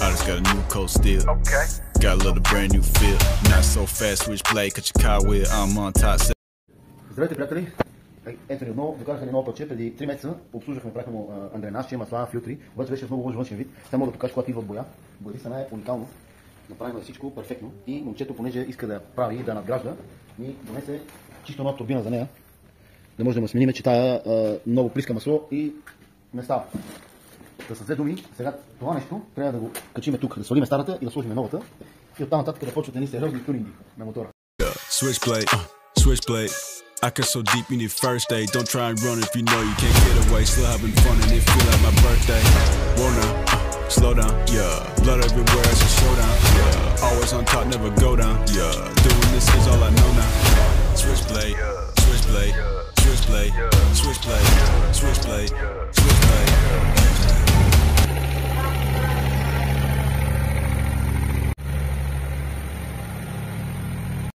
I just got a new coat still. Okay. Got a little brand new feel. Not so fast, switch blade, cut your car wheel. I'm on top. Здравейте, приятели! Ето ни отново, докараха ни ново пълче. Преди 3 месеца обслужвахме, правихме му ангренаж, че има слава филтри. Обаче беше с много лош външен вид. Сега мога да покажа, когато идва от боя. Боядисана е уникално. Направим всичко перфектно. И момчето, понеже иска да прави и да надгражда, ни донесе чисто нова турбина за нея. Да може да му сменим, че тая много плиска масло и не става. Да са две думи, сега това нещо трябва да го качиме тук, да свалиме старата и да сложим новата. И оттам нататък да почват едни сериозни туринги на мотора. Switchblade. I cut so deep you need first aid. Don't try and run if you know you can't get away. Still having fun and it feel like my birthday. Whoa now, slow down, yeah. Blood everywhere, it's a showdown, yeah. Always on top, never go down, yeah. Doing this is all I know now. Switchblade, switchblade, switchblade, switchblade, switchblade.